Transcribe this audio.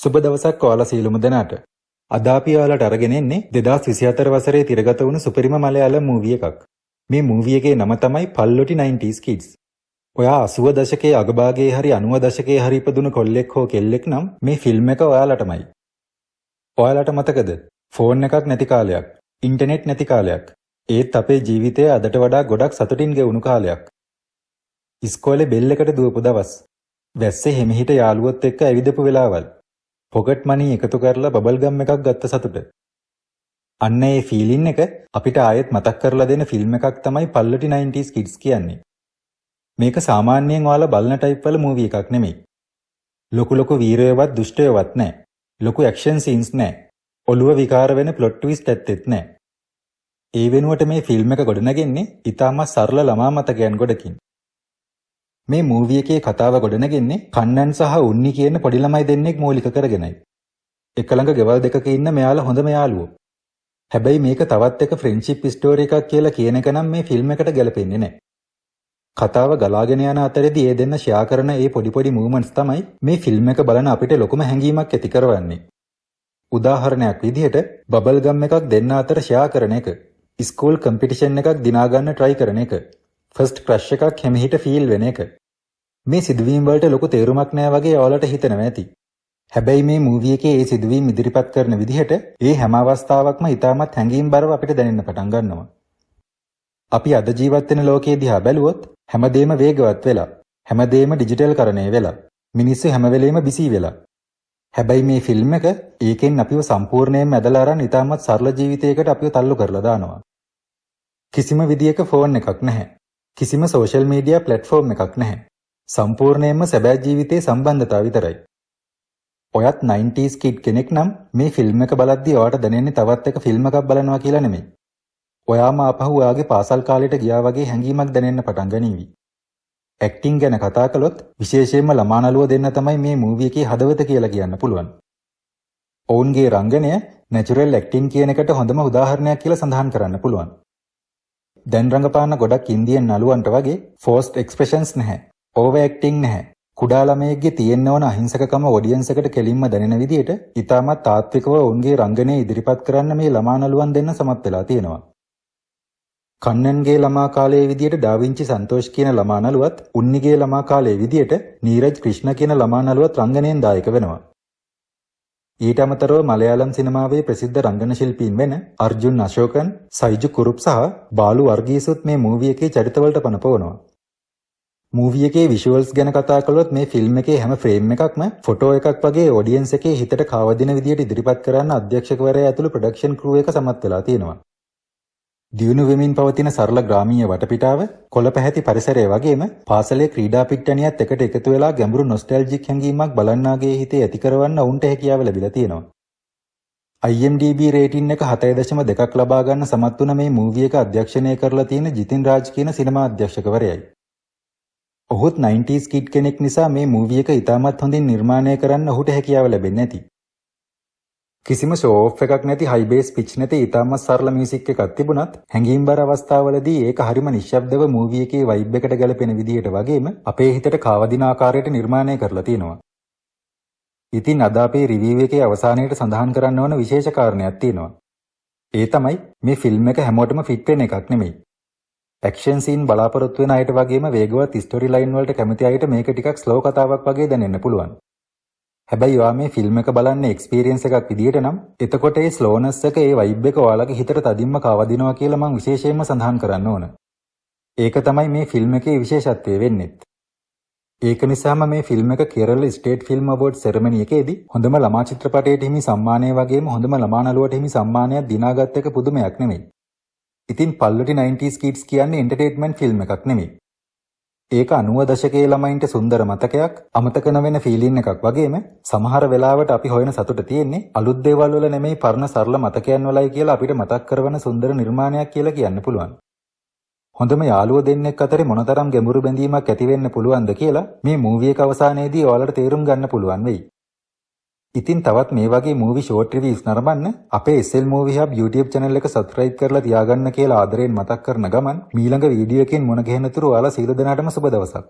සුබ දවසක් ඔයාලා සියලුම දෙනාට. අද අපි ඔයාලට අරගෙන එන්නේ 2024 වසරේ තිරගත වුණු සුපිරිම මලයාලම් මූවී එකක්. මේ මූවී එකේ නම තමයි පල්ලොටි 90s Kids. ඔයා 80 දශකයේ අගභාගයේ හරි 90 දශකයේ හරි ඉපදුණු කොල්ලෙක් හෝ කෙල්ලෙක් නම් මේ ෆිල්ම් එක ඔයාලටමයි. ඔයාලට මතකද? ෆෝන් එකක් නැති කාලයක්, ඉන්ටර්නෙට් නැති කාලයක්. ඒත් අපේ ජීවිතය අදට වඩා ගොඩක් සතුටින් ගෙවුණු කාලයක්. ඉස්කෝලේ බෙල් එකට දුවපු දවස්. වැස්සේ හිමිහිට යාළුවොත් එක්ක ඇවිදපු වෙලාවල්. පොකට් මනි එකතු කරලා බබල් ගම් එකක් ගත්ත සතුට. අන්න ඒ ෆීලින් එක අපිට ආයෙත් මතක් කරලා දෙන ෆිල්ම් එකක් තමයි පල්ලොටි 90s Kids කියන්නේ. මේක සාමාන්‍යයෙන් ඔයාලා බලන ටයිප් වල මූවී එකක් නෙමෙයි. ලොකු වීරයවත් දුෂ්ටයවත් නැහැ. ලොකු ඇක්ෂන් සීන්ස් නැහැ. ඔළුව විකාර වෙන ප්ලොට් ට්විස්ට් ඇත්තෙත් නැහැ. ඒ වෙනුවට මේ ෆිල්ම් එක ගොඩනගන්නේ ඉතාමත් සරල ළමා මතකයන් ගොඩකින්. මේ මූවී එකේ කතාව ගොඩනගන්නේ කන්නන් සහ උන්නි කියන පොඩි ළමයි දෙන්නෙක් මූලික කරගෙනයි. එක ළඟ ගෙවල් දෙකක ඉන්න මෙයාලා හොඳම යාළුවෝ. හැබැයි මේක තවත් එක ෆ්‍රෙන්ඩ්ෂිප් ස්ටෝරි එකක් කියලා කියන එක නම් මේ ෆිල්ම් එකට ගැලපෙන්නේ නැහැ. කතාව ගලාගෙන යන අතරේදී ඒ දෙන්න ෂෙයා කරන ඒ පොඩි මූවමන්ට්ස් තමයි මේ ෆිල්ම් එක බලන අපිට ලොකුම හැඟීමක් ඇති කරවන්නේ. උදාහරණයක් විදිහට බබල් ගම් එකක් දෙන්න අතර ෂෙයා කරන එක, ස්කූල් කම්පිටිෂන් එකක් දිනා ගන්න try කරන එක, ෆස්ට් ක්‍රෂ් එකක් හැමහිට ෆීල් වෙන එක. මේ සිදුවීම් වලට ලොකු තේරුමක් නැහැ වගේ ඔයාලට හිතෙනවා ඇති. හැබැයි මේ මූවී එකේ ඒ සිදුවීම් ඉදිරිපත් කරන විදිහට ඒ හැම අවස්ථාවකම ඉතාමත් හැඟීම්බරව අපිට දැනෙන්න පටන් ගන්නවා. අපි අද ජීවත් වෙන ලෝකයේ දිහා බැලුවොත් හැමදේම වේගවත් වෙලා, හැමදේම ඩිජිටල් කරණය වෙලා, මිනිස්සු හැම වෙලේම බිසී වෙලා. හැබැයි මේ ෆිල්ම් එක ඒකෙන් අපිව සම්පූර්ණයෙන්ම ඇදලා අරන් ඉතාමත් සරල ජීවිතයකට අපිව තල්ලු කරලා දානවා. කිසිම විදියක ෆෝන් එකක් නැහැ. කිසිම සෝෂල් මීඩියා ප්ලැට්ෆෝම් එකක් නැහැ. සම්පූර්ණයෙන්ම සැබෑ ජීවිතයේ සම්බන්ධතාව විතරයි. ඔයත් 90s kid කෙනෙක් නම් මේ ෆිල්ම් එක බලද්දී ඔයාට දැනෙන්නේ තවත් එක ෆිල්ම් එකක් බලනවා කියලා නෙමෙයි. ඔයාම ආපහු ඔයාගේ පාසල් කාලයට ගියා වගේ හැඟීමක් දැනෙන්න පටන් ගනීවි. ඇක්ටිං ගැන කතා කළොත් විශේෂයෙන්ම ළමා නළුව දෙන්න තමයි මේ මූවී එකේ හදවත කියලා කියන්න පුළුවන්. ඔවුන්ගේ රංගනය නැචරල් ඇක්ටිං කියන එකට හොඳම උදාහරණයක් කියලා සඳහන් කරන්න පුළුවන්. දැන් රංගපාන ගොඩක් ඉන්දියන් නළුවන්ට වගේ ෆෝස්ට් එක්ස්ප්‍රෙෂන්ස් නැහැ. ඕවර් ඇක්ටිං නැහැ. කුඩා ළමයෙක්ගේ තියෙන්න ඕන අහිංසකකම ඔඩියන්ස් එකට කෙලින්ම දැනෙන විදිහට ඉතාමත් තාත්විකව ඔවුන්ගේ රංගනය ඉදිරිපත් කරන්න මේ ළමා නළුවන් දෙන්න සමත් වෙලා තියෙනවා. කන්නන්ගේ ළමා කාලයේ විදිහට ඩාවින්චි සන්තෝෂ් කියන ළමා නළුවත්, උන්නිගේ ළමා කාලයේ විදිහට නීරජ් ක්‍රිෂ්ණ කියන ළමා නළුවත් රංගනයෙන් දායක වෙනවා. ඊට අමතරව මලයාලම් සිනමාවේ ප්‍රසිද්ධ රංගන ශිල්පීන් වෙන අර්ජුන් අශෝකන්, සයිජු කුරුප් සහ බාලු වර්ගීසුත් මේ මූවී එකේ චරිතවලට පනපවනවා. මූවී එකේ විෂුවල්ස් ගැන කතා කළොත් මේ ෆිල්ම් එකේ හැම ෆ්‍රේම් එකක්ම ෆොටෝ එකක් වගේ ඔඩියන්ස් එකේ හිතට කවදින විදියට ඉදිරිපත් කරන්න අධ්‍යක්ෂකවරයා ඇතුළු ප්‍රොඩක්ෂන් ක්‍රූ එක සමත් වෙලා තියෙනවා. දියුණු වෙමින් පවතින සරල ග්‍රාමීය වටපිටාව, කොළ පැහැති පරිසරය වගේම පාසලේ ක්‍රීඩා පිට්ටනියත් එකට එකතු වෙලා ගැඹුරු නොස්ටැල්ජික් හැඟීමක් බලන්නාගේ හිතේ ඇති කරවන්න උන්ට හැකියාව ලැබිලා තියෙනවා. IMDb රේටින් එක 7.2ක් ලබා ගන්න සමත් වුණ මේ මූවී එක අධ්‍යක්ෂණය කරලා තියෙන ජිතින් රාජ් කියන සිනමා අධ්‍යක්ෂකවරයයි. ඔහුත් 90s kid කෙනෙක් නිසා මේ මූවී එක ඉතාමත් හොඳින් නිර්මාණය කරන්න ඔහුට හැකියාව ලැබෙන්නේ නැති. කිසිම ෂෝ ඔෆ් එකක් නැති හයි බේස් පිච් නැති ඉතාමත් සරල මියුසික් එකක් තිබුණත් හැඟීම්බර අවස්ථාවලදී ඒක හරිම නිශ්ශබ්දව මූවී එකේ වයිබ් එකට ගැලපෙන විදිහට වගේම අපේ හිතට කාවදින ආකාරයට නිර්මාණය කරලා තියෙනවා. ඉතින් අද අපේ රිවිව් එකේ අවසානයේට සඳහන් කරන්න ඕන විශේෂ කාරණයක් තියෙනවා. ඒ තමයි මේ ෆිල්ම් එක හැමෝටම ෆිට වෙන එකක් නෙමෙයි. ඇක්ෂන් සීන් බලාපොරොත්තු වෙන අයට වගේම වේගවත් ස්ටෝරි ලයින් වලට කැමති අයට මේක ටිකක් ස්ලෝ කතාවක් වගේ දැනෙන්න පුළුවන්. හැබැයි ඔයා මේ ෆිල්ම් එක බලන්නේ එක්ස්පීරියන්ස් එකක් විදියට නම් එතකොට ඒ ස්ලෝනස් එක, ඒ වයිබ් එක ඔයාලගේ හිතට තදින්ම කවදිනවා කියලා මම විශේෂයෙන්ම සඳහන් කරන්න ඕන. ඒක තමයි මේ ෆිල්ම් එකේ විශේෂත්වය වෙන්නේ. ඒක නිසාම මේ ෆිල්ම් එක කෙරළ ස්ටේට් ෆිල්ම් අවෝඩ් සෙරමනි එකේදී හොඳම ළමා චිත්‍රපටයට හිමි සම්මානය වගේම හොඳම ළමා නළුවට හිමි සම්මානයක් දිනාගත් එක පුදුමයක් නෙමෙයි. ඉතින් පල්ලොටි 90s Kids කියන්නේ එන්ටර්ටේන්මන්ට් ෆිල්ම් එකක් නෙමෙයි. ඒක 90 දශකයේ ළමයින්ට සුන්දර මතකයක්, අමතක නොවන ෆීලින් එකක් වගේම සමහර වෙලාවට අපි හොයන සතුට තියෙන්නේ අලුත් දේවල් වල නෙමෙයි පරණ සරල මතකයන් වලයි කියලා අපිට මතක් කරවන සුන්දර නිර්මාණයක් කියලා කියන්න පුළුවන්. හොඳම යාළුවෝ දෙන්නෙක් අතරේ මොනතරම් ගැඹුරු බැඳීමක් ඇති වෙන්න පුළුවන්ද කියලා මේ මූවී එක අවසානයේදී ඔයාලට තේරුම් ගන්න පුළුවන් වෙයි. ඉතින් තවත් මේ වගේ මූවි ෂෝට් රිවිව්ස් නරඹන්න අපේ SL Movie Hub YouTube channel එක subscribe කරලා තියාගන්න කියලා ආදරයෙන් මතක් කරන ගමන් මීළඟ වීඩියෝ එකෙන් මුණ ගැහෙනතුරු ඔයාලා සියලු දෙනාටම සුබ දවසක්.